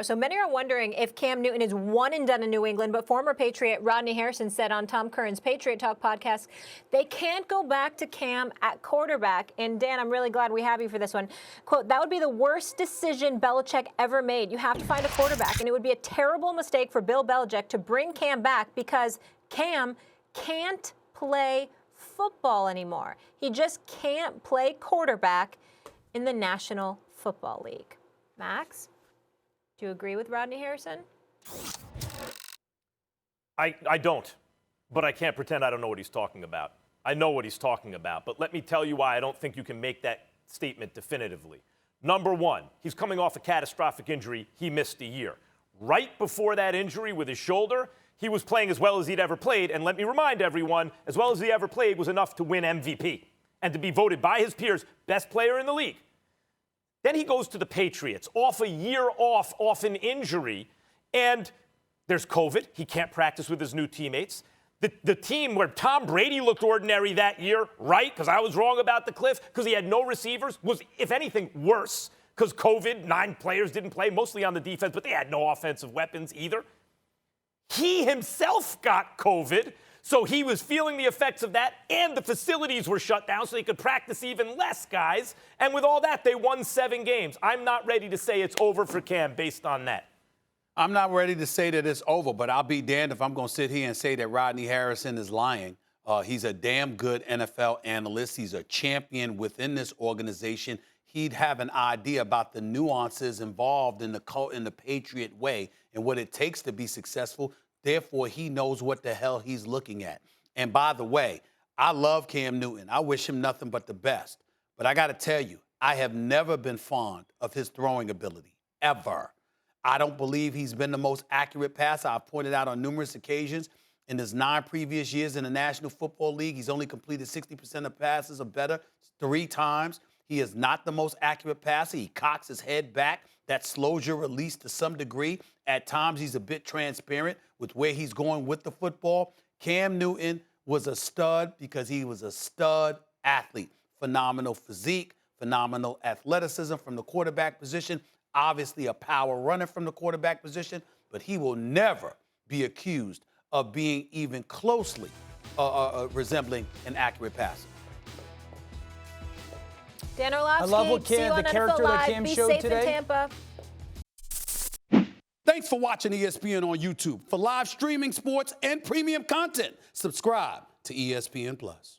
So many are wondering if Cam Newton is one and done in New England, but former Patriot Rodney Harrison said on Tom Curran's Patriot Talk podcast, they can't go back to Cam at quarterback. And Dan, I'm really glad we have you for this one. Quote, that would be the worst decision Belichick ever made. You have to find a quarterback. And it would be a terrible mistake for Bill Belichick to bring Cam back because Cam can't play football anymore. He just can't play quarterback in the National Football League. Max? Do you agree with Rodney Harrison? I don't, but I can't pretend I don't know what he's talking about. I know what he's talking about, but let me tell you why I don't think you can make that statement definitively. Number one, he's coming off a catastrophic injury. He missed a year. Right before that injury with his shoulder, he was playing as well as he'd ever played, and let me remind everyone, as well as he ever played was enough to win MVP and to be voted by his peers best player in the league. Then he goes to the Patriots, off a year off an injury, and there's COVID. He can't practice with his new teammates. The team where Tom Brady looked ordinary that year, right, because I was wrong about the cliff, because he had no receivers, was, if anything, worse, because COVID, 9 players didn't play, mostly on the defense, but they had no offensive weapons either. He himself got COVID, so he was feeling the effects of that, and the facilities were shut down so they could practice even less, guys. And with all that, they won 7 games. I'm not ready to say it's over for Cam based on that. I'm not ready to say that it's over, but I'll be damned if I'm going to sit here and say that Rodney Harrison is lying. He's a damn good NFL analyst. He's a champion within this organization. He'd have an idea about the nuances involved in the Patriot way and what it takes to be successful. Therefore, he knows what the hell he's looking at. And by the way, I love Cam Newton. I wish him nothing but the best. But I got to tell you, I have never been fond of his throwing ability, ever. I don't believe he's been the most accurate passer. I've pointed out on numerous occasions in his 9 previous years in the National Football League, he's only completed 60% of passes or better 3 times. He is not the most accurate passer. He cocks his head back. That slows your release to some degree. At times, he's a bit transparent with where he's going with the football. Cam Newton was a stud because he was a stud athlete. Phenomenal physique, phenomenal athleticism from the quarterback position, obviously a power runner from the quarterback position, but he will never be accused of being even closely resembling an accurate passer. Dan Orlovsky, I love what see you on the character NFL that Live. Cam Be showed safe today. in Tampa. Thanks for watching ESPN on YouTube. For live streaming sports and premium content, subscribe to ESPN+.